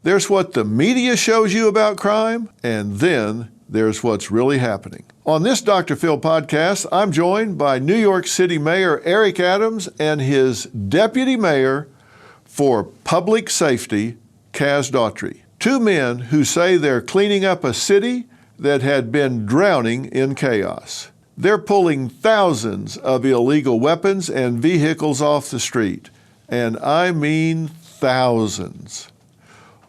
There's what the media shows you about crime, and then there's what's really happening. On this Dr. Phil podcast, I'm joined by New York City Mayor Eric Adams and his Deputy Mayor for Public Safety, Kaz Daughtry. Two men who say they're cleaning up a city that had been drowning in chaos. They're pulling thousands of illegal weapons and vehicles off the street, and I mean thousands,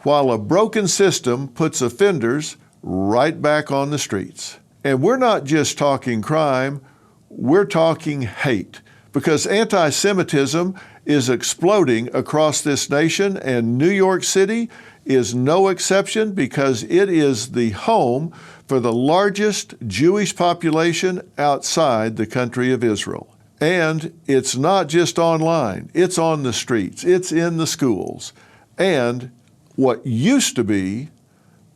while a broken system puts offenders right back on the streets. And we're not just talking crime, we're talking hate, because anti-Semitism is exploding across this nation, and New York City is no exception because it is the home for the largest Jewish population outside the country of Israel. And it's not just online, it's on the streets, it's in the schools, and what used to be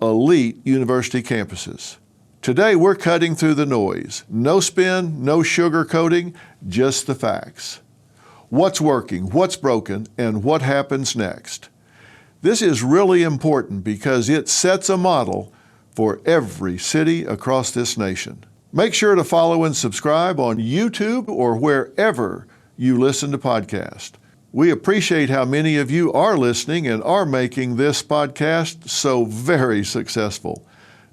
elite university campuses. Today, we're cutting through the noise. No spin, no sugarcoating, just the facts. What's working, what's broken, and what happens next. This is really important because it sets a model for every city across this nation. Make sure to follow and subscribe on YouTube or wherever you listen to podcasts. We appreciate how many of you are listening and are making this podcast so very successful.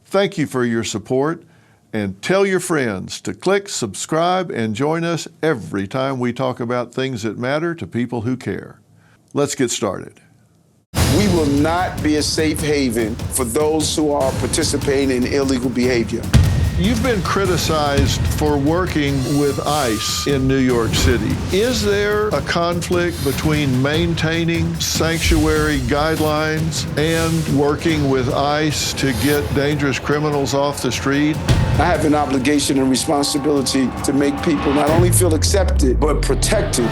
Thank you for your support, and tell your friends to click subscribe and join us every time we talk about things that matter to people who care. Let's get started. We will not be a safe haven for those who are participating in illegal behavior. You've been criticized for working with ICE in New York City. Is there a conflict between maintaining sanctuary guidelines and working with ICE to get dangerous criminals off the street? I have an obligation and responsibility to make people not only feel accepted, but protected.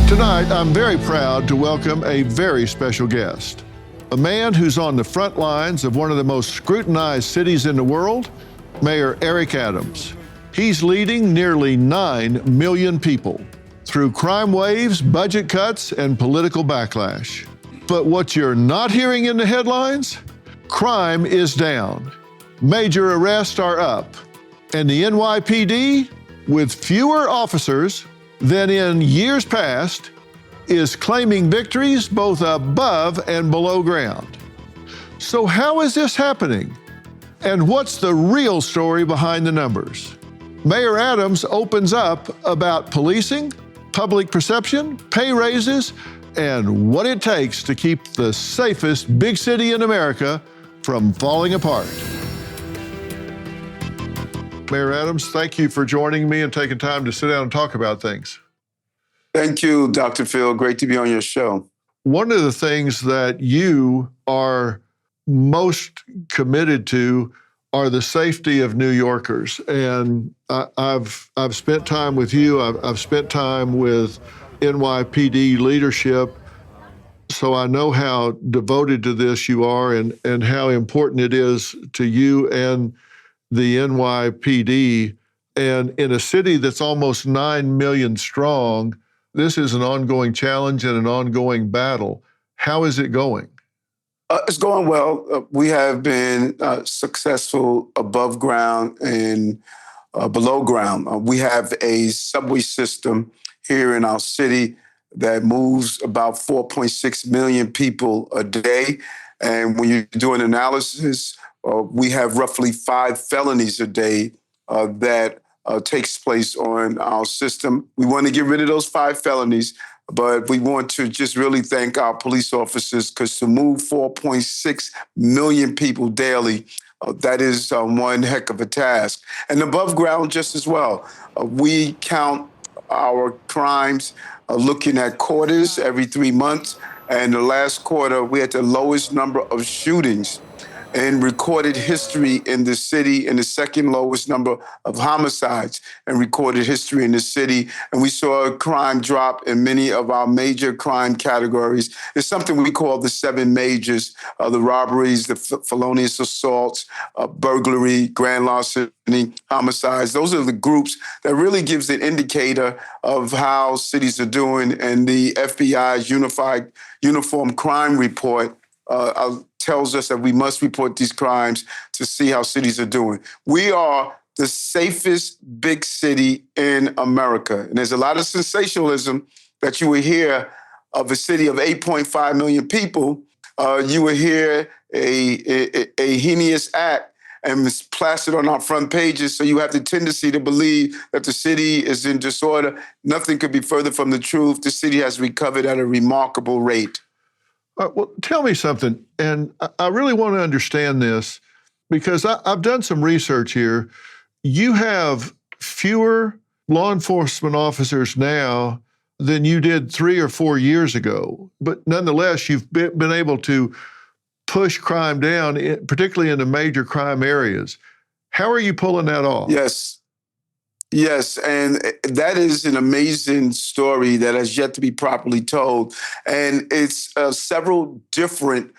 Tonight, I'm very proud to welcome a very special guest, a man who's on the front lines of one of the most scrutinized cities in the world, Mayor Eric Adams. He's leading nearly 9 million people through crime waves, budget cuts, and political backlash. But what you're not hearing in the headlines? Crime is down. Major arrests are up. And the NYPD, with fewer officers than in years past, is claiming victories both above and below ground. So how is this happening? And what's the real story behind the numbers? Mayor Adams opens up about policing, public perception, pay raises, and what it takes to keep the safest big city in America from falling apart. Mayor Adams, thank you for joining me and taking time to sit down and talk about things. Thank you, Dr. Phil. Great to be on your show. One of the things that you are most committed to are the safety of New Yorkers. And I've spent time with you. I've spent time with NYPD leadership. So I know how devoted to this you are and how important it is to you and the NYPD. And in a city that's almost 9 million strong, this is an ongoing challenge and an ongoing battle. How is it going? It's going well. We have been successful above ground and below ground. We have a subway system here in our city that moves about 4.6 million people a day. And when you do an analysis, we have roughly 5 felonies a day that takes place on our system. We want to get rid of those 5 felonies, but we want to just really thank our police officers, because to move 4.6 million people daily, that is one heck of a task. And above ground just as well. We count our crimes looking at quarters every 3 months. And the last quarter, we had the lowest number of shootings in recorded history in the city, and the second lowest number of homicides in recorded history in the city. And we saw a crime drop in many of our major crime categories. It's something we call the seven majors, the robberies, the felonious assaults, burglary, grand larceny, homicides. Those are the groups that really gives an indicator of how cities are doing. And the FBI's Uniform Crime Report tells us that we must report these crimes to see how cities are doing. We are the safest big city in America. And there's a lot of sensationalism that you will hear of a city of 8.5 million people. You will hear a heinous act and it's plastered on our front pages. So you have the tendency to believe that the city is in disorder. Nothing could be further from the truth. The city has recovered at a remarkable rate. Well, tell me something, and I really want to understand this because I've done some research here. You have fewer law enforcement officers now than you did 3 or 4 years ago, but nonetheless, you've been able to push crime down, particularly in the major crime areas. How are you pulling that off? Yes, and that is an amazing story that has yet to be properly told. And it's several different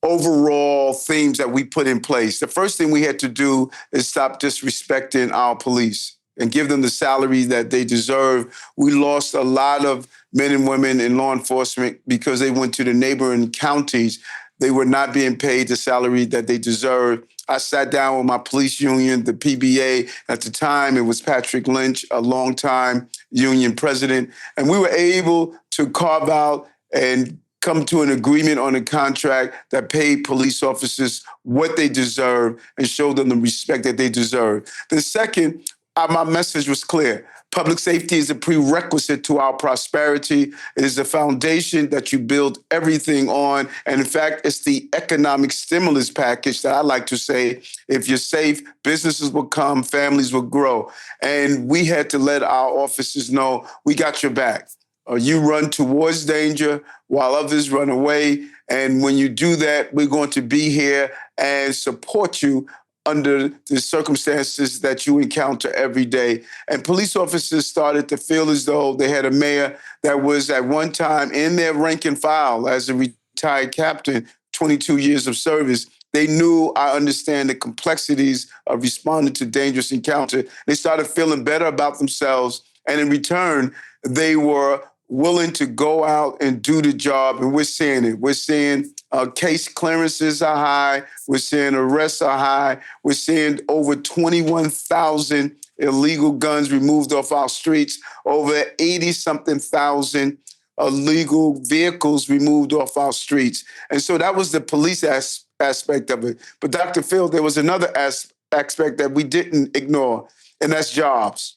overall themes that we put in place. The first thing we had to do is stop disrespecting our police and give them the salary that they deserve. We lost a lot of men and women in law enforcement because they went to the neighboring counties. They were not being paid the salary that they deserved. I sat down with my police union, the PBA. At the time, it was Patrick Lynch, a longtime union president. And we were able to carve out and come to an agreement on a contract that paid police officers what they deserve and showed them the respect that they deserve. The second, my message was clear. Public safety is a prerequisite to our prosperity. It is the foundation that you build everything on. And in fact, it's the economic stimulus package that I like to say, if you're safe, businesses will come, families will grow. And we had to let our officers know, we got your back. You run towards danger while others run away. And when you do that, we're going to be here and support you under the circumstances that you encounter every day. And police officers started to feel as though they had a mayor that was at one time in their rank and file as a retired captain, 22 years of service. They knew, I understand the complexities of responding to dangerous encounter. They started feeling better about themselves. And in return, they were willing to go out and do the job. And we're seeing it. We're seeing case clearances are high. We're seeing arrests are high. We're seeing over 21,000 illegal guns removed off our streets, over 80-something thousand illegal vehicles removed off our streets. And so that was the police aspect of it. But Dr. Phil, there was another aspect that we didn't ignore, and that's jobs.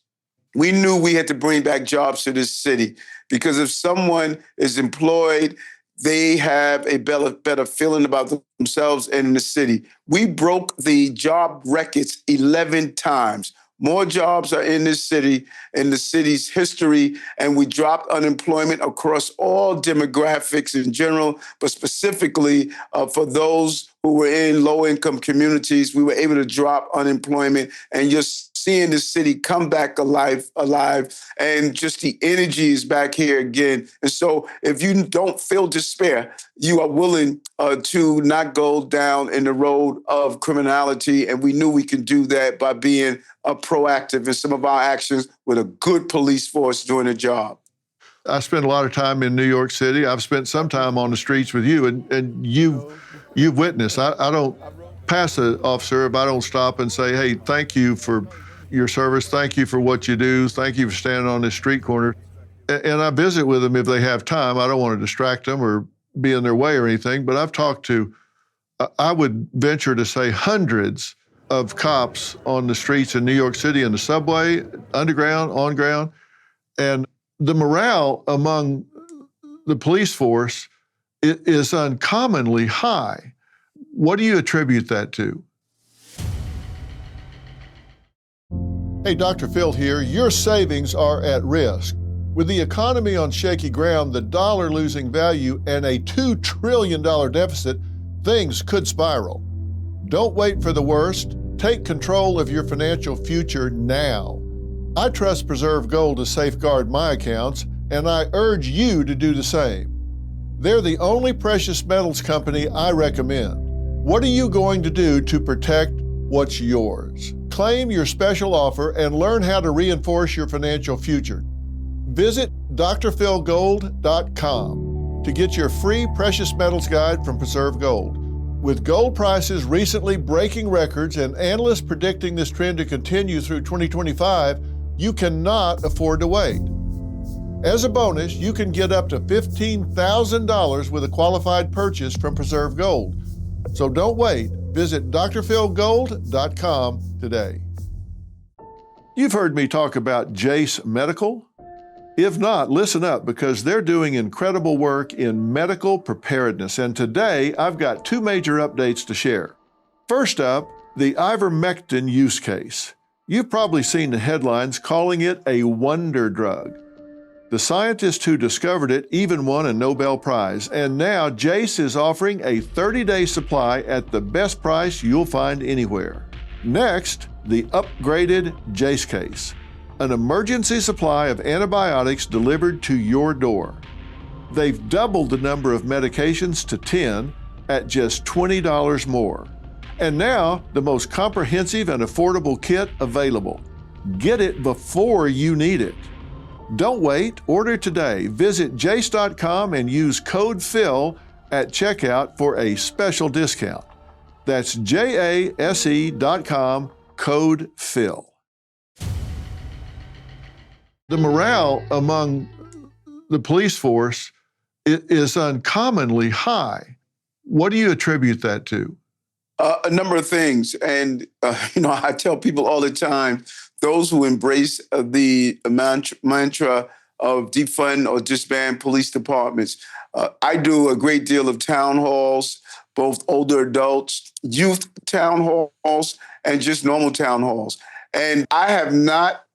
We knew we had to bring back jobs to this city because if someone is employed, they have a better feeling about themselves and in the city. We broke the job records 11 times. More jobs are in this city, in the city's history, and we dropped unemployment across all demographics in general, but specifically for those who were in low-income communities, we were able to drop unemployment and just seeing the city come back alive, and just the energy is back here again. And so if you don't feel despair, you are willing to not go down in the road of criminality. And we knew we could do that by being proactive in some of our actions with a good police force doing the job. I spent a lot of time in New York City. I've spent some time on the streets with you, and you've witnessed. I don't pass an officer if I don't stop and say, hey, thank you for your service. Thank you for what you do. Thank you for standing on this street corner. And I visit with them if they have time. I don't want to distract them or be in their way or anything, but I've talked to, I would venture to say, hundreds of cops on the streets in New York City, in the subway, underground, on ground. And the morale among the police force is uncommonly high. What do you attribute that to? Hey, Dr. Phil here. Your savings are at risk. With the economy on shaky ground, the dollar losing value, and a $2 trillion deficit, things could spiral. Don't wait for the worst. Take control of your financial future now. I trust Preserve Gold to safeguard my accounts, and I urge you to do the same. They're the only precious metals company I recommend. What are you going to do to protect what's yours? Claim your special offer and learn how to reinforce your financial future. Visit drphilgold.com to get your free precious metals guide from Preserve Gold. With gold prices recently breaking records and analysts predicting this trend to continue through 2025, you cannot afford to wait. As a bonus, you can get up to $15,000 with a qualified purchase from Preserve Gold. So don't wait. Visit drphilgold.com today. You've heard me talk about Jace Medical. If not, listen up, because they're doing incredible work in medical preparedness. And today, I've got two major updates to share. First up, the ivermectin use case. You've probably seen the headlines calling it a wonder drug. The scientist who discovered it even won a Nobel Prize, and now Jace is offering a 30-day supply at the best price you'll find anywhere. Next, the upgraded Jace case, an emergency supply of antibiotics delivered to your door. They've doubled the number of medications to 10 at just $20 more. And now, the most comprehensive and affordable kit available. Get it before you need it. Don't wait, order today. Visit jace.com and use code PHIL at checkout for a special discount. That's JASE.com, code PHIL. The morale among the police force is uncommonly high. What do you attribute that to? A number of things. And, I tell people all the time, those who embrace the mantra of defund or disband police departments. I do a great deal of town halls, both older adults, youth town halls, and just normal town halls. And I have not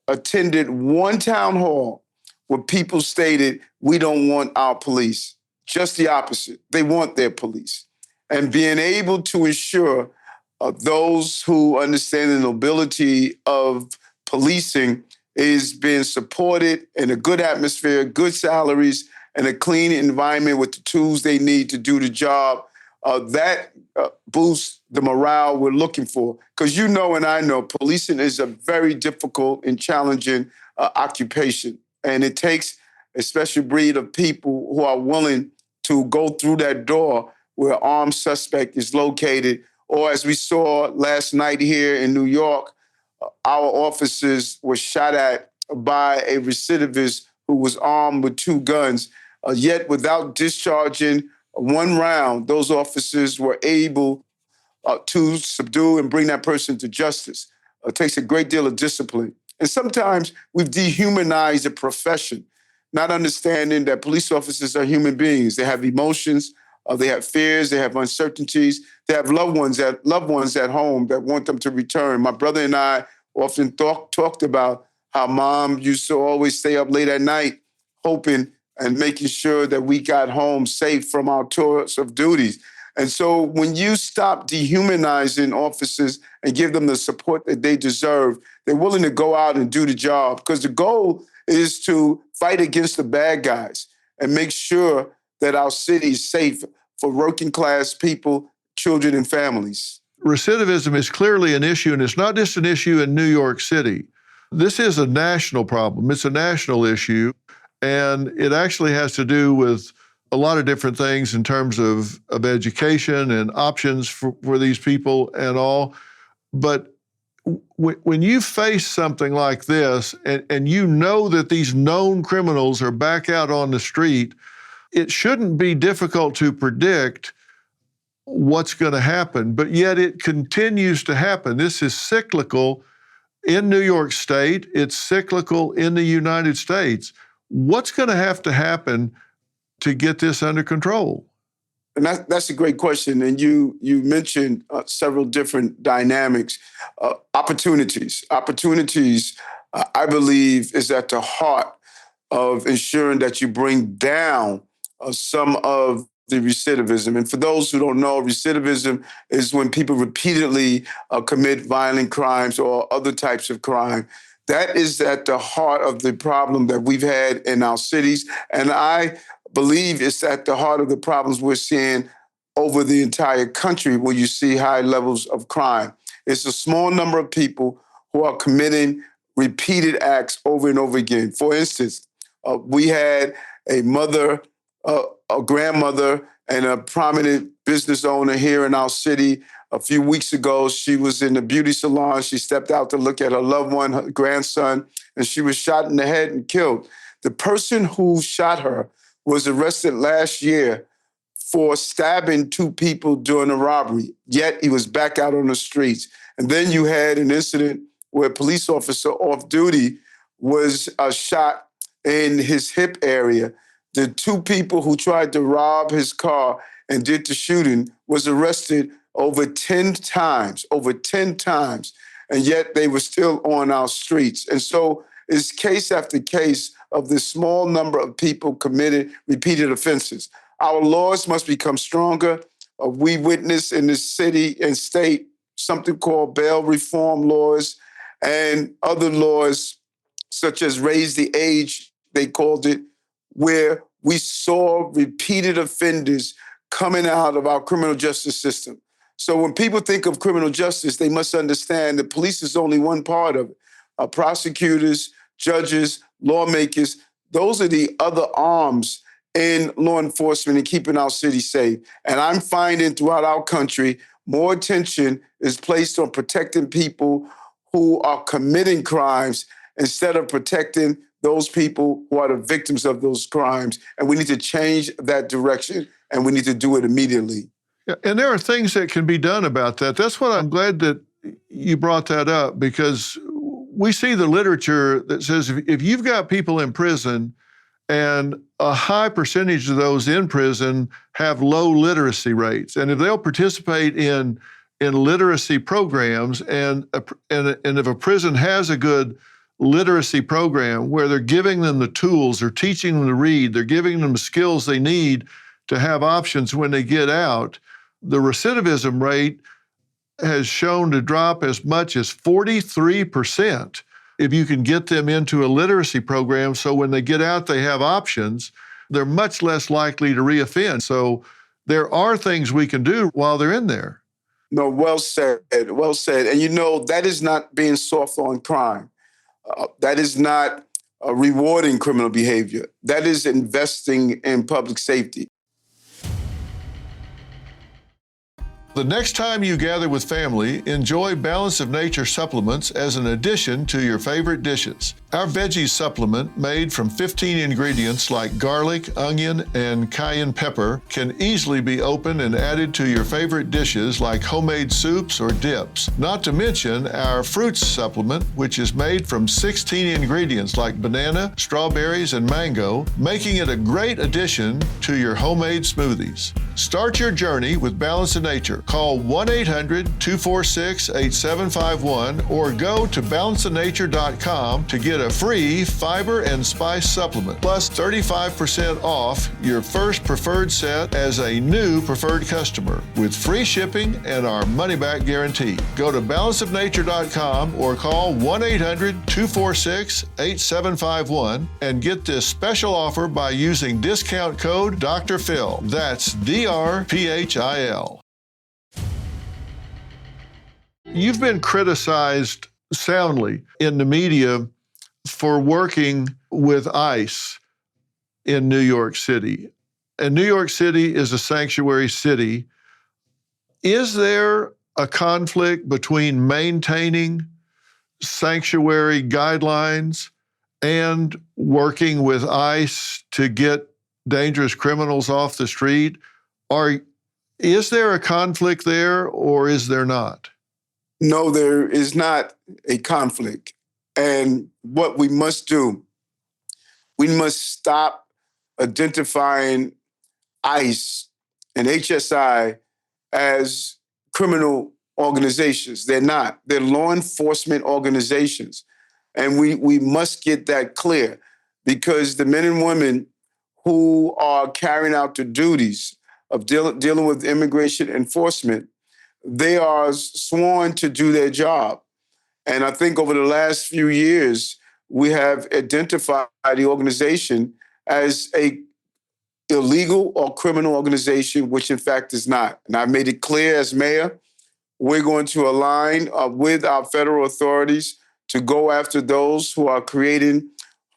attended one town hall where people stated, we don't want our police. Just the opposite. They want their police. And being able to ensure those who understand the nobility of policing is being supported in a good atmosphere, good salaries, and a clean environment with the tools they need to do the job, that boosts the morale we're looking for. Because you know and I know policing is a very difficult and challenging occupation. And it takes a special breed of people who are willing to go through that door where an armed suspect is located. Or as we saw last night here in New York, our officers were shot at by a recidivist who was armed with 2 guns. Yet without discharging one round, those officers were able to subdue and bring that person to justice. It takes a great deal of discipline. And sometimes we've dehumanized the profession, not understanding that police officers are human beings. They have emotions, they have fears, they have uncertainties, they have loved ones at home that want them to return. My brother and I often talked about how mom used to always stay up late at night, hoping and making sure that we got home safe from our tours of duties. And so when you stop dehumanizing officers and give them the support that they deserve, they're willing to go out and do the job, because the goal is to fight against the bad guys and make sure that our city is safe for working class people, children, and families. Recidivism is clearly an issue, and it's not just an issue in New York City. This is a national problem. It's a national issue, and it actually has to do with a lot of different things in terms of education and options for these people and all. But when you face something like this, and you know that these known criminals are back out on the street, it shouldn't be difficult to predict what's going to happen, but yet it continues to happen. This is cyclical in New York State. It's cyclical in the United States. What's going to happen to get this under control? And that's a great question. And you mentioned several different dynamics. Opportunities, I believe, is at the heart of ensuring that you bring down some of the recidivism. And for those who don't know, recidivism is when people repeatedly commit violent crimes or other types of crime. That is at the heart of the problem that we've had in our cities. And I believe it's at the heart of the problems we're seeing over the entire country where you see high levels of crime. It's a small number of people who are committing repeated acts over and over again. For instance, we had a mother, a grandmother, and a prominent business owner here in our city. A few weeks ago, she was in a beauty salon. She stepped out to look at her loved one, her grandson, and she was shot in the head and killed. The person who shot her was arrested last year for stabbing two people during a robbery, yet he was back out on the streets. And then you had an incident where a police officer off duty was shot in his hip area. The two people who tried to rob his car and did the shooting was arrested over 10 times, and yet they were still on our streets. And so it's case after case of this small number of people committed repeated offenses. Our laws must become stronger. We witness in this city and state something called bail reform laws and other laws such as raise the age, they called it, where we saw repeated offenders coming out of our criminal justice system. So when people think of criminal justice, they must understand that police is only one part of it. Prosecutors, judges, lawmakers, those are the other arms in law enforcement and keeping our city safe. And I'm finding throughout our country, more attention is placed on protecting people who are committing crimes instead of protecting those people who are the victims of those crimes. And we need to change that direction, and we need to do it immediately. Yeah, and there are things that can be done about that. That's what I'm glad that you brought that up, because we see the literature that says if you've got people in prison and a high percentage of those in prison have low literacy rates, and if they'll participate in literacy programs, and if a prison has a good literacy program where they're giving them the tools, they're teaching them to read, they're giving them the skills they need to have options when they get out, the recidivism rate has shown to drop as much as 43% if you can get them into a literacy program, so when they get out, they have options. They're much less likely to reoffend. So there are things we can do while they're in there. No, well said, well said. And you know, that is not being soft on crime. That is not rewarding criminal behavior. That is investing in public safety. The next time you gather with family, enjoy Balance of Nature supplements as an addition to your favorite dishes. Our veggie supplement, made from 15 ingredients like garlic, onion, and cayenne pepper, can easily be opened and added to your favorite dishes like homemade soups or dips. Not to mention our fruits supplement, which is made from 16 ingredients like banana, strawberries, and mango, making it a great addition to your homemade smoothies. Start your journey with Balance of Nature. Call 1-800-246-8751 or go to balanceofnature.com to get a free fiber and spice supplement, plus 35% off your first preferred set as a new preferred customer, with free shipping and our money-back guarantee. Go to balanceofnature.com or call 1-800-246-8751 and get this special offer by using discount code Dr. Phil. That's DRPHIL. You've been criticized soundly in the media for working with ICE in New York City. And New York City is a sanctuary city. Is there a conflict between maintaining sanctuary guidelines and working with ICE to get dangerous criminals off the street? Or is there a conflict there, or is there not? No, there is not a conflict. And what we must do, we must stop identifying ICE and HSI as criminal organizations. They're not. They're law enforcement organizations. And we must get that clear, because the men and women who are carrying out the duties of dealing with immigration enforcement, they are sworn to do their job. And I think over the last few years, we have identified the organization as a illegal or criminal organization, which in fact is not. And I made it clear as mayor, we're going to align with our federal authorities to go after those who are creating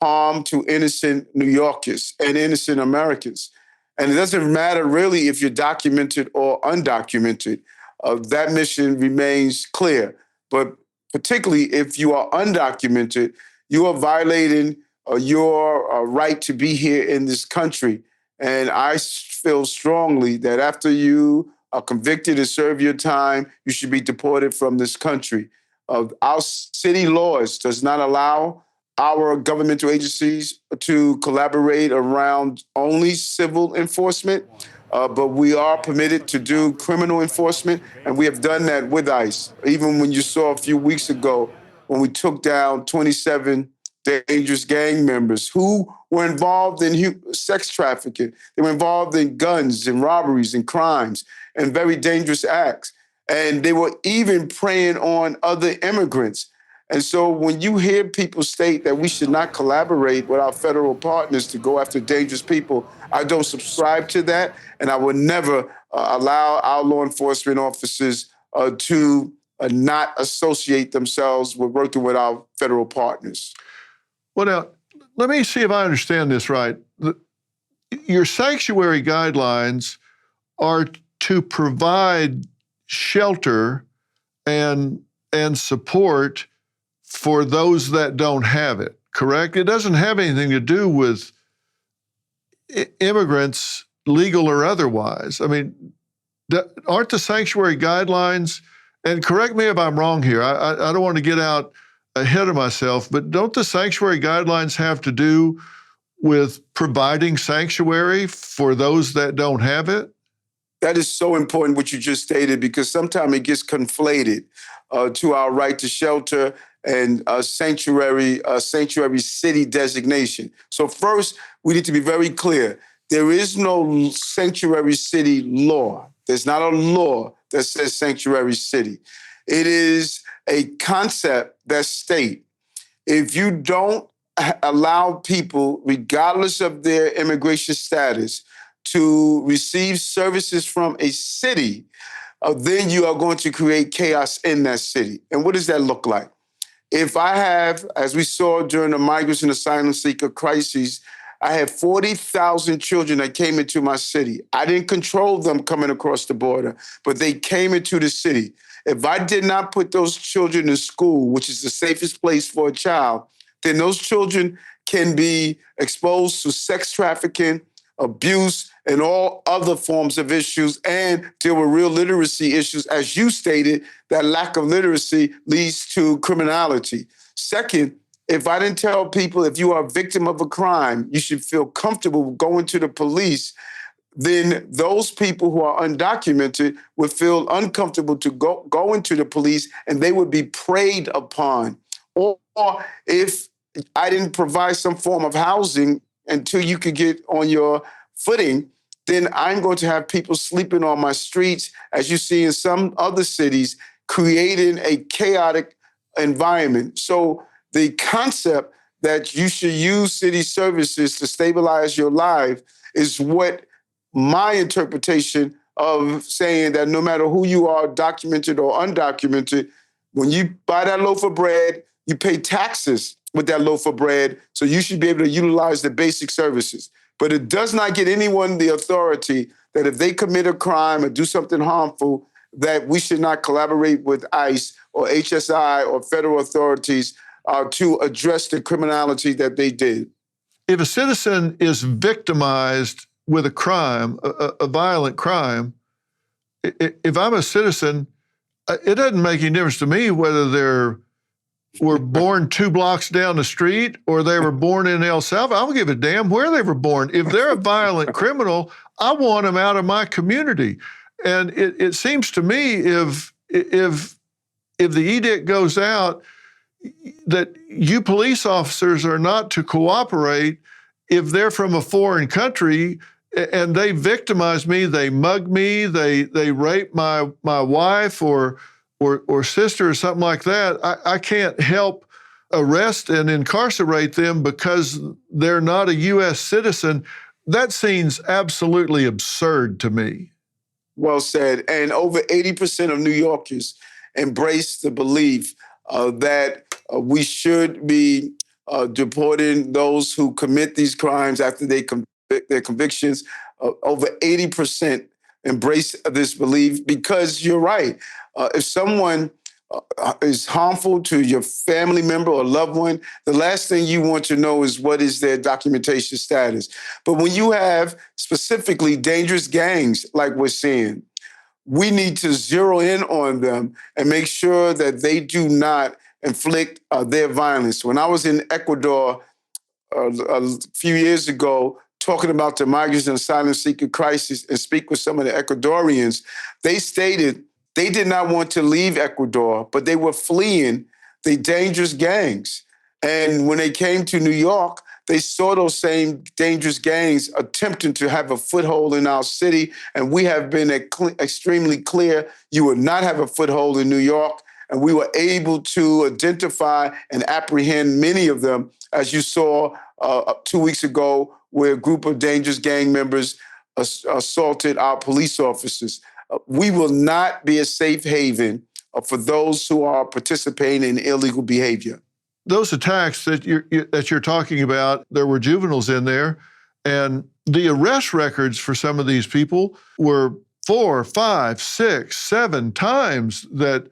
harm to innocent New Yorkers and innocent Americans. And it doesn't matter really if you're documented or undocumented. That mission remains clear. But particularly if you are undocumented, you are violating your right to be here in this country. And I feel strongly that after you are convicted and serve your time, you should be deported from this country. Our city laws does not allow our governmental agencies to collaborate around only civil enforcement, but we are permitted to do criminal enforcement, and we have done that with ICE. Even when you saw a few weeks ago when we took down 27 dangerous gang members who were involved in sex trafficking. They were involved in guns and robberies and crimes and very dangerous acts. And they were even preying on other immigrants. And so when you hear people state that we should not collaborate with our federal partners to go after dangerous people, I don't subscribe to that. And I would never allow our law enforcement officers to not associate themselves with working with our federal partners. Well, now, let me see if I understand this right. Your sanctuary guidelines are to provide shelter and support for those that don't have it, correct? It doesn't have anything to do with immigrants, legal or otherwise. I mean, aren't the sanctuary guidelines, and correct me if I'm wrong here, I don't want to get out ahead of myself, but don't the sanctuary guidelines have to do with providing sanctuary for those that don't have it? That is so important what you just stated, because sometimes it gets conflated to our right to shelter and sanctuary city designation. So first, we need to be very clear. There is no sanctuary city law. There's not a law that says sanctuary city. It is a concept that states if you don't allow people, regardless of their immigration status, to receive services from a city, then you are going to create chaos in that city. And what does that look like? If I have, as we saw during the migrants and asylum seeker crises, I had 40,000 children that came into my city. I didn't control them coming across the border, but they came into the city. If I did not put those children in school, which is the safest place for a child, then those children can be exposed to sex trafficking, abuse, and all other forms of issues, and deal with real literacy issues. As you stated, that lack of literacy leads to criminality. Second, if I didn't tell people if you are a victim of a crime, you should feel comfortable going to the police, then those people who are undocumented would feel uncomfortable to go into the police, and they would be preyed upon. Or if I didn't provide some form of housing until you could get on your footing, then I'm going to have people sleeping on my streets, as you see in some other cities, creating a chaotic environment. So the concept that you should use city services to stabilize your life is what my interpretation of saying that no matter who you are, documented or undocumented, when you buy that loaf of bread, you pay taxes with that loaf of bread, so you should be able to utilize the basic services. But it does not give anyone the authority that if they commit a crime or do something harmful, that we should not collaborate with ICE or HSI or federal authorities to address the criminality that they did. If a citizen is victimized with a crime, a violent crime, if I'm a citizen, it doesn't make any difference to me whether they were born 2 blocks down the street or they were born in El Salvador. I don't give a damn where they were born. If they're a violent criminal, I want them out of my community. And it seems to me if the edict goes out that you police officers are not to cooperate if they're from a foreign country And they victimize me. They mug me. They rape my wife or sister or something like that. I can't help arrest and incarcerate them because they're not a U.S. citizen. That seems absolutely absurd to me. Well said. And over 80% of New Yorkers embrace the belief that we should be deporting those who commit these crimes after their convictions. Over 80% embrace this belief because you're right. If someone is harmful to your family member or loved one, the last thing you want to know is what is their documentation status. But when you have specifically dangerous gangs like we're seeing, we need to zero in on them and make sure that they do not inflict their violence. When I was in Ecuador a few years ago, talking about the migrants and asylum seeker crisis and speak with some of the Ecuadorians, they stated they did not want to leave Ecuador, but they were fleeing the dangerous gangs. And when they came to New York, they saw those same dangerous gangs attempting to have a foothold in our city. And we have been extremely clear, you will not have a foothold in New York. And we were able to identify and apprehend many of them, as you saw 2 weeks ago, where a group of dangerous gang members assaulted our police officers. We will not be a safe haven for those who are participating in illegal behavior. Those attacks that you're talking about, there were juveniles in there, and the arrest records for some of these people were 4, 5, 6, 7 times that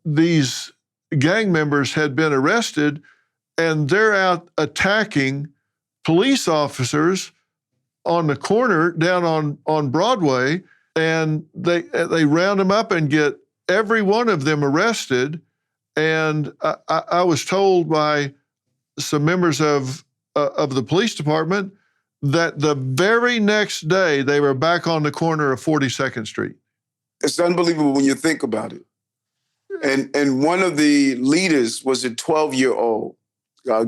these gang members had been arrested, and they're out attacking police officers on the corner down on Broadway, and they round them up and get every one of them arrested. And I was told by some members of the police department that the very next day they were back on the corner of 42nd Street. It's unbelievable when you think about it. And one of the leaders was a 12-year-old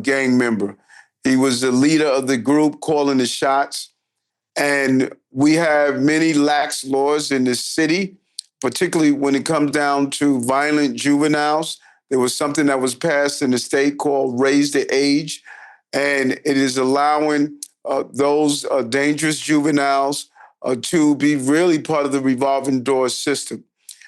gang member. He was the leader of the group calling the shots. And we have many lax laws in this city, particularly when it comes down to violent juveniles. There was something that was passed in the state called Raise the Age, and it is allowing those dangerous juveniles to be really part of the revolving door system.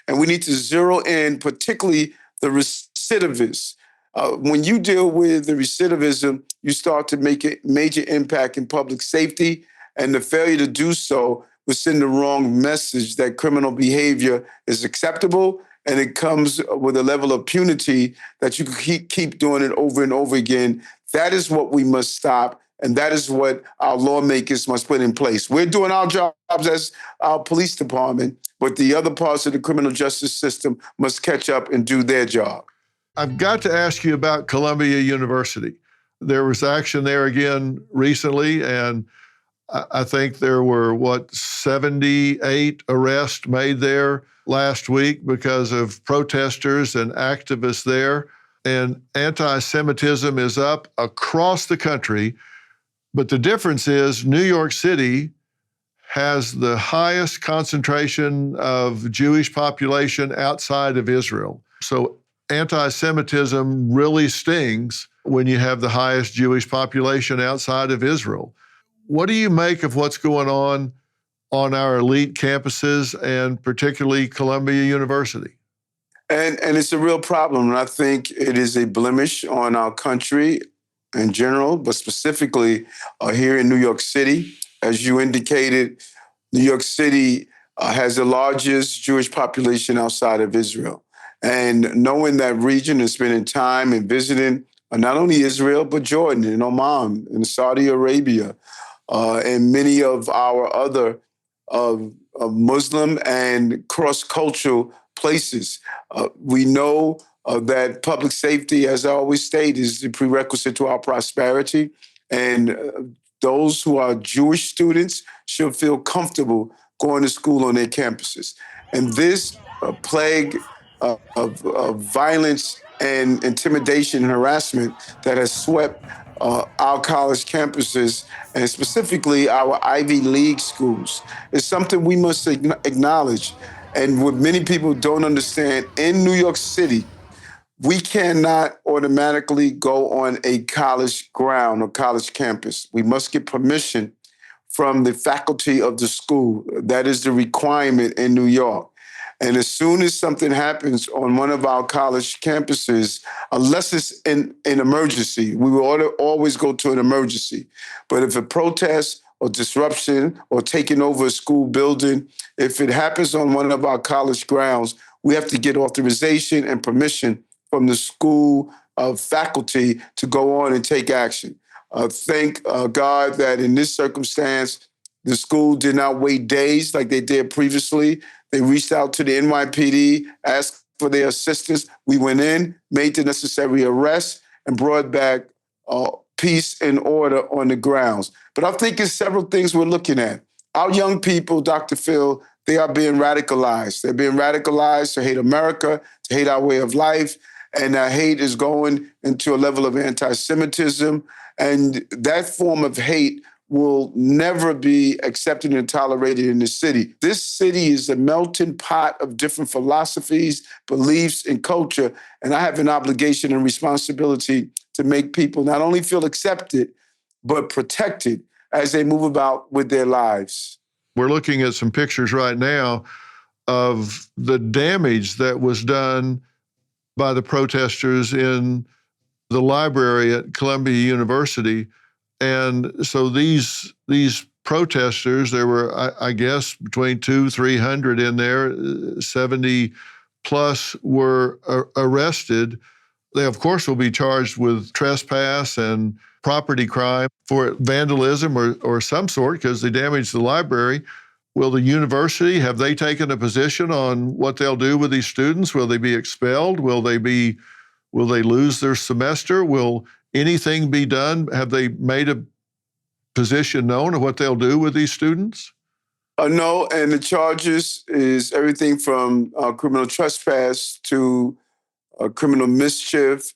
And we need to zero in, particularly the recidivists. When you deal with the recidivism, you start to make a major impact in public safety, and the failure to do so will send the wrong message that criminal behavior is acceptable, and it comes with a level of punity that you can keep doing it over and over again. That is what we must stop, and that is what our lawmakers must put in place. We're doing our jobs as our police department, but the other parts of the criminal justice system must catch up and do their job. I've got to ask you about Columbia University. There was action there again recently, and I think there were, 78 arrests made there last week because of protesters and activists there. And anti-Semitism is up across the country. But the difference is New York City has the highest concentration of Jewish population outside of Israel. So anti-Semitism really stings when you have the highest Jewish population outside of Israel. What do you make of what's going on our elite campuses and particularly Columbia University? And it's a real problem. And I think it is a blemish on our country in general, but specifically here in New York City. As you indicated, New York City has the largest Jewish population outside of Israel. And knowing that region and spending time and visiting not only Israel, but Jordan and Oman and Saudi Arabia, and many of our other Muslim and cross-cultural places. We know that public safety, as I always state, is the prerequisite to our prosperity. And those who are Jewish students should feel comfortable going to school on their campuses. And this plague of violence and intimidation and harassment that has swept our college campuses and specifically our Ivy League schools is something we must acknowledge. And what many people don't understand, in New York City, we cannot automatically go on a college ground or college campus. We must get permission from the faculty of the school. That is the requirement in New York. And as soon as something happens on one of our college campuses, unless it's an emergency, we will always go to an emergency. But if a protest or disruption or taking over a school building, if it happens on one of our college grounds, we have to get authorization and permission from the school faculty to go on and take action. Thank God that in this circumstance, the school did not wait days like they did previously. They reached out to the NYPD, asked for their assistance. We went in, made the necessary arrests, and brought back peace and order on the grounds. But I think it's several things we're looking at. Our young people, Dr. Phil, they are being radicalized. They're being radicalized to hate America, to hate our way of life, and that hate is going into a level of anti-Semitism. And that form of hate will never be accepted and tolerated in the city. This city is a melting pot of different philosophies, beliefs, and culture. And I have an obligation and responsibility to make people not only feel accepted, but protected as they move about with their lives. We're looking at some pictures right now of the damage that was done by the protesters in the library at Columbia University. And so these protesters, there were, I guess, between 200-300 in there, 70 plus were arrested. They, of course, will be charged with trespass and property crime for vandalism or some sort because they damaged the library. Will the university, have they taken a position on what they'll do with these students? Will they be expelled? Will they lose their semester? Will anything be done? Have they made a position known of what they'll do with these students? No, and the charges is everything from criminal trespass to criminal mischief.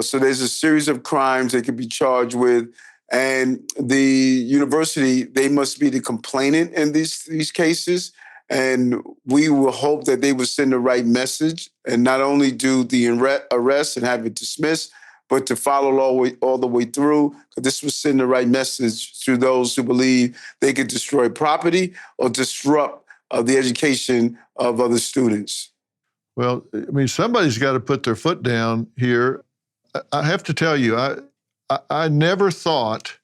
So there's a series of crimes they could be charged with. And the university, they must be the complainant in these cases. And we will hope that they will send the right message and not only do the arrest and have it dismissed, but to follow all the way through. This will send the right message to those who believe they could destroy property or disrupt the education of other students. Well, I mean, somebody's got to put their foot down here. I have to tell you, I never thought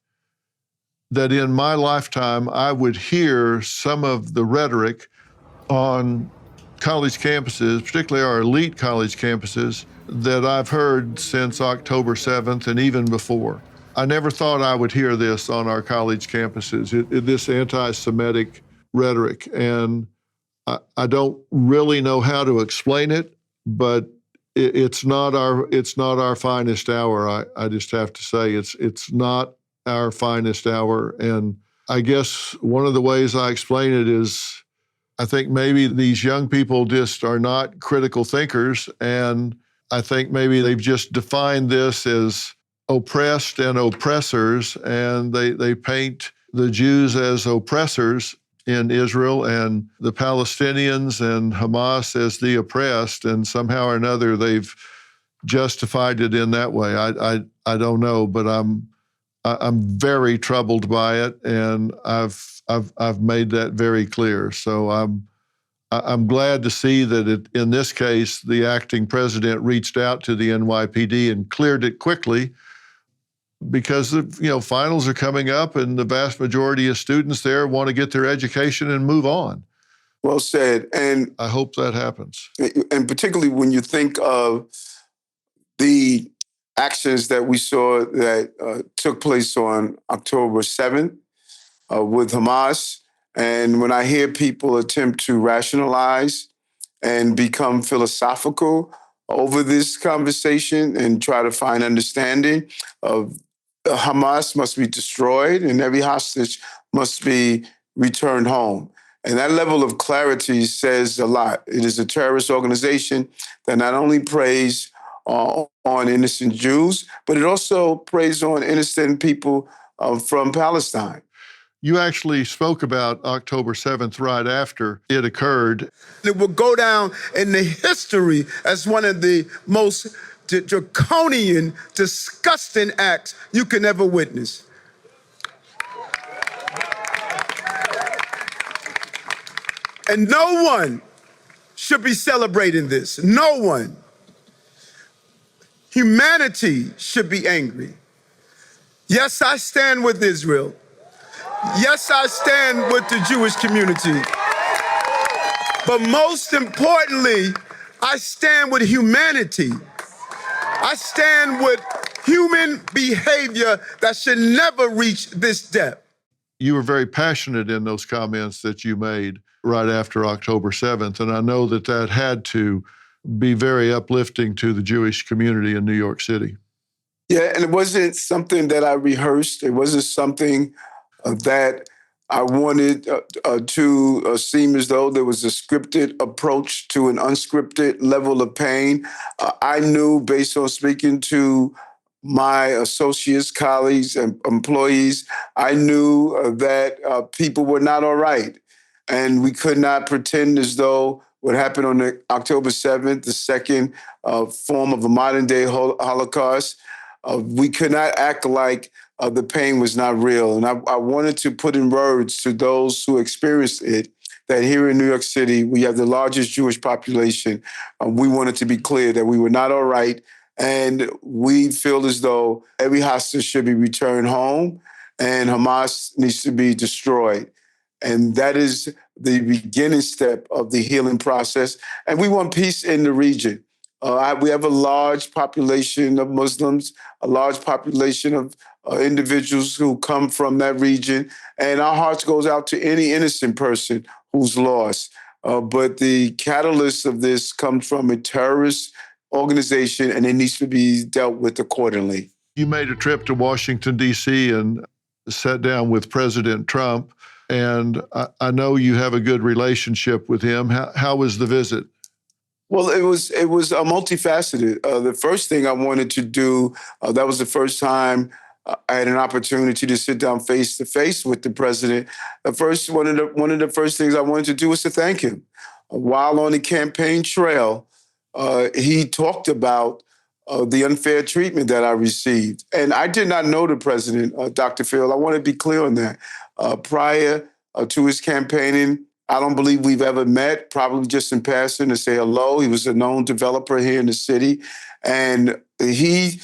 that in my lifetime I would hear some of the rhetoric on college campuses, particularly our elite college campuses, that I've heard since October 7th and even before. I never thought I would hear this on our college campuses, this anti-Semitic rhetoric. And I don't really know how to explain it, but it's not our finest hour. I just have to say it's not our finest hour. And I guess one of the ways I explain it is I think maybe these young people just are not critical thinkers, and I think maybe they've just defined this as oppressed and oppressors, and they paint the Jews as oppressors in Israel and the Palestinians and Hamas as the oppressed, and somehow or another they've justified it in that way. I don't know, but I'm very troubled by it, and I've made that very clear. So I'm glad to see that in this case the acting president reached out to the NYPD and cleared it quickly, because finals are coming up and the vast majority of students there want to get their education and move on. Well said. And I hope that happens. And particularly when you think of the actions that we saw that took place on October 7th with Hamas. And when I hear people attempt to rationalize and become philosophical over this conversation and try to find understanding of Hamas must be destroyed and every hostage must be returned home. And that level of clarity says a lot. It is a terrorist organization that not only preys on innocent Jews, but it also preys on innocent people from Palestine. You actually spoke about October 7th right after it occurred. It will go down in the history as one of the most draconian, disgusting acts you can ever witness. And no one should be celebrating this. No one. Humanity should be angry. Yes, I stand with Israel. Yes, I stand with the Jewish community. But most importantly, I stand with humanity. I stand with human behavior that should never reach this depth. You were very passionate in those comments that you made right after October 7th, and I know that that had to be very uplifting to the Jewish community in New York City. Yeah, and it wasn't something that I rehearsed. It wasn't something that I wanted to seem as though there was a scripted approach to an unscripted level of pain. I knew, based on speaking to my associates, colleagues, and employees, I knew that people were not all right. And we could not pretend as though what happened on October 7th, the second form of a modern day Holocaust, we could not act like the pain was not real. And I wanted to put in words to those who experienced it that here in New York City, we have the largest Jewish population. We wanted to be clear that we were not all right. And we feel as though every hostage should be returned home and Hamas needs to be destroyed. And that is the beginning step of the healing process. And we want peace in the region. We have a large population of Muslims, a large population of individuals who come from that region. And our hearts goes out to any innocent person who's lost. But the catalyst of this comes from a terrorist organization, and it needs to be dealt with accordingly. You made a trip to Washington, D.C. and sat down with President Trump. And I know you have a good relationship with him. How was the visit? Well, it was multifaceted. The first thing I wanted to do, that was the first time I had an opportunity to sit down face to face with the president. One of the first things I wanted to do was to thank him. While on the campaign trail, he talked about the unfair treatment that I received. And I did not know the president, Dr. Phil. I want to be clear on that. Prior to his campaigning, I don't believe we've ever met, probably just in passing to say hello. He was a known developer here in the city. And he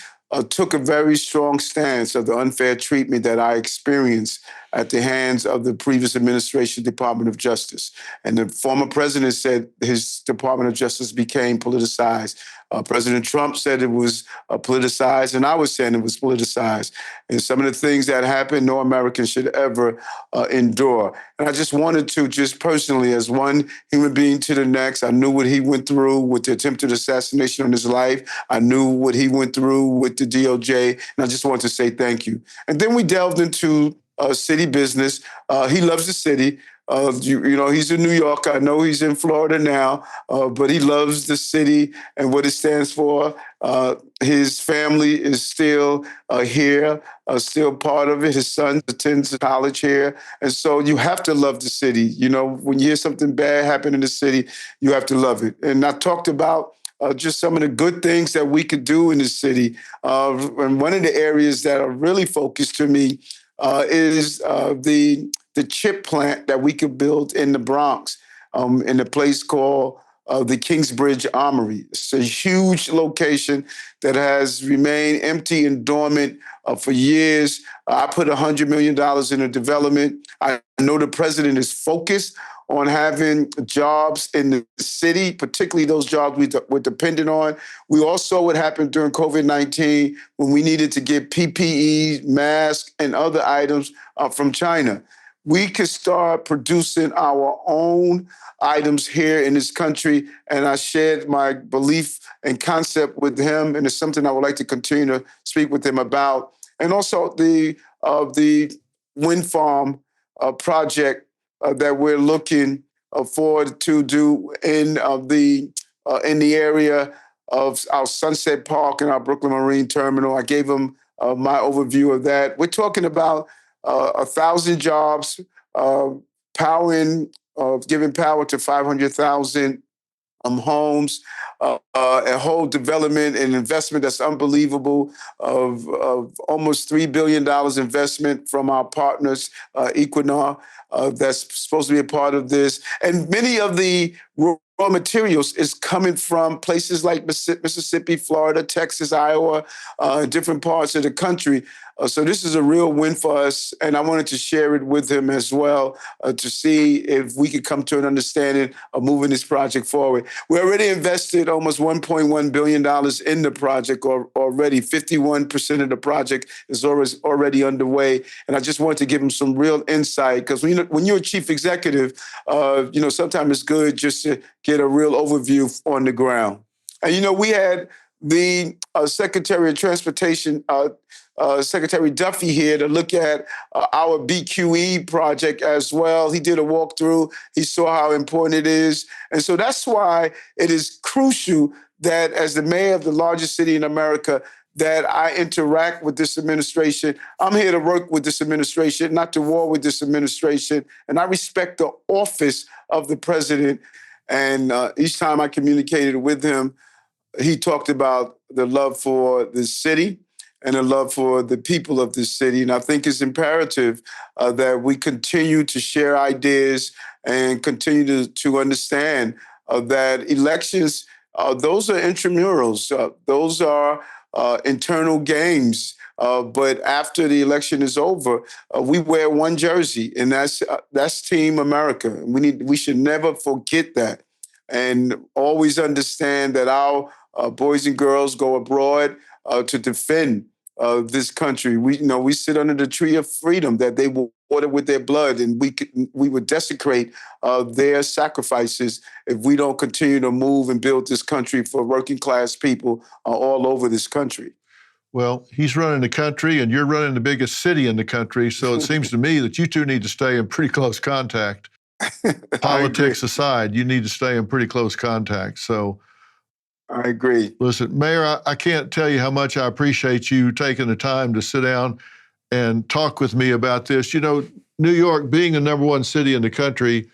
took a very strong stance of the unfair treatment that I experienced at the hands of the previous administration Department of Justice. And the former president said his Department of Justice became politicized. President Trump said it was politicized, and I was saying it was politicized. And some of the things that happened, no American should ever endure. And I just wanted to, just personally, as one human being to the next, I knew what he went through with the attempted assassination on his life. I knew what he went through with the DOJ, and I just wanted to say thank you. And then we delved into city business. He loves the city. You know, he's a New Yorker. I know he's in Florida now, but he loves the city and what it stands for. His family is still here, still part of it. His son attends college here. And so you have to love the city. You know, when you hear something bad happen in the city, you have to love it. And I talked about just some of the good things that we could do in the city. And one of the areas that are really focused to me is the chip plant that we could build in the Bronx, in a place called the Kingsbridge Armory. It's a huge location that has remained empty and dormant for years. I put $100 million in the development. I know the president is focused on having jobs in the city, particularly those jobs we're dependent on. We all saw what happened during COVID-19 when we needed to get PPE, masks, and other items from China. We could start producing our own items here in this country, and I shared my belief and concept with him, and it's something I would like to continue to speak with him about. And also the wind farm project that we're looking forward to do in the area of our Sunset Park and our Brooklyn Marine Terminal. I gave him my overview of that. We're talking about 1,000 jobs, giving power to 500,000 homes, a whole development and investment that's unbelievable of almost $3 billion investment from our partners, Equinor, that's supposed to be a part of this. And many of the raw materials is coming from places like Mississippi, Florida, Texas, Iowa, different parts of the country. So this is a real win for us, and I wanted to share it with him as well to see if we could come to an understanding of moving this project forward. We already invested almost $1.1 billion in the project already. 51% of the project is already underway, and I just wanted to give him some real insight because when you're a chief executive, sometimes it's good just to get a real overview on the ground. And we had the Secretary of Transportation, Secretary Duffy, here to look at our BQE project as well. He did a walkthrough. He saw how important it is. And so that's why it is crucial that as the mayor of the largest city in America, that I interact with this administration. I'm here to work with this administration, not to war with this administration. And I respect the office of the president. And each time I communicated with him, he talked about the love for the city and a love for the people of this city. And I think it's imperative that we continue to share ideas and continue to understand that elections, those are intramurals. Those are internal games. But after the election is over, we wear one jersey, and that's Team America. We should never forget that, and always understand that our boys and girls go abroad to defend this country. We sit under the tree of freedom that they will water with their blood, and we would desecrate their sacrifices if we don't continue to move and build this country for working class people all over this country. Well, he's running the country and you're running the biggest city in the country, so it seems to me that you two need to stay in pretty close contact. Politics aside, you need to stay in pretty close contact. So I agree. Listen, Mayor, I can't tell you how much I appreciate you taking the time to sit down and talk with me about this. New York, being the number one city in the country,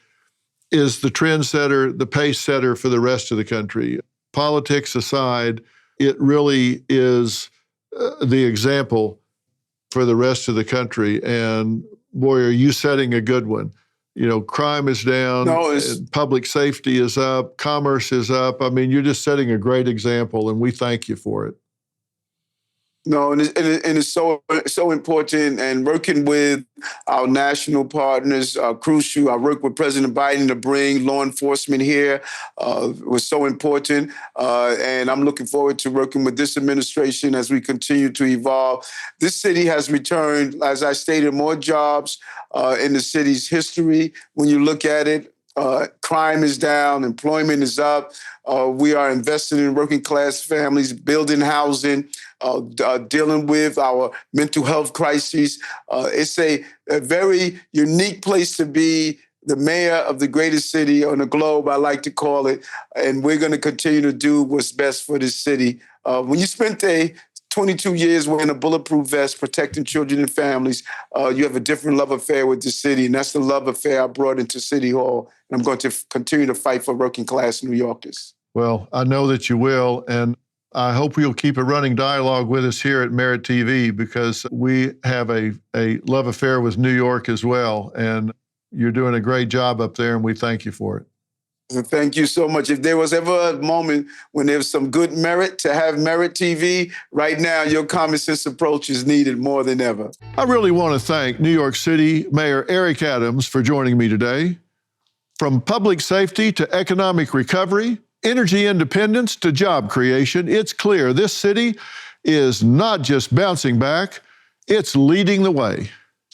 is the trendsetter, the pace setter for the rest of the country. Politics aside, it really is the example for the rest of the country. And boy, are you setting a good one. Crime is down, public safety is up, commerce is up. I mean, you're just setting a great example, and we thank you for it. No, and it's so important. And working with our national partners crucial. I worked with President Biden to bring law enforcement here. Was so important. And I'm looking forward to working with this administration as we continue to evolve. This city has returned, as I stated, more jobs in the city's history. When you look at it, crime is down, employment is up. We are investing in working class families, building housing, dealing with our mental health crises. It's a very unique place to be the mayor of the greatest city on the globe, I like to call it. And we're going to continue to do what's best for this city. When you spent 22 years wearing a bulletproof vest, protecting children and families, you have a different love affair with the city. And that's the love affair I brought into City Hall. And I'm going to continue to fight for working class New Yorkers. Well, I know that you will. And I hope you'll keep a running dialogue with us here at Merit TV, because we have a love affair with New York as well. And you're doing a great job up there, and we thank you for it. Thank you so much. If there was ever a moment when there was some good merit to have Merit TV, right now your common sense approach is needed more than ever. I really want to thank New York City Mayor Eric Adams for joining me today. From public safety to economic recovery, energy independence to job creation, it's clear this city is not just bouncing back, it's leading the way.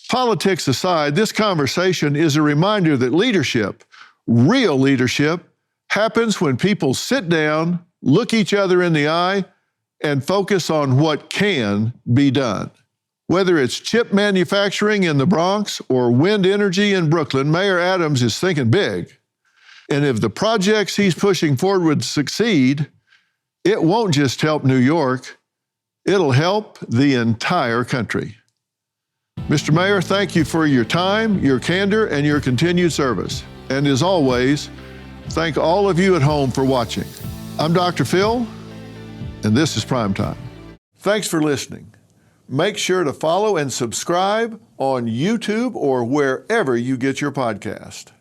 Politics aside, this conversation is a reminder that leadership, real leadership, happens when people sit down, look each other in the eye, and focus on what can be done. Whether it's chip manufacturing in the Bronx or wind energy in Brooklyn, Mayor Adams is thinking big. And if the projects he's pushing forward would succeed, It won't just help New York, it'll help the entire country. Mr. Mayor, thank you for your time, your candor, and your continued service. And as always, thank all of you at home for watching. I'm Dr. Phil, and this is Primetime. Thanks for listening. Make sure to follow and subscribe on YouTube or wherever you get your podcast.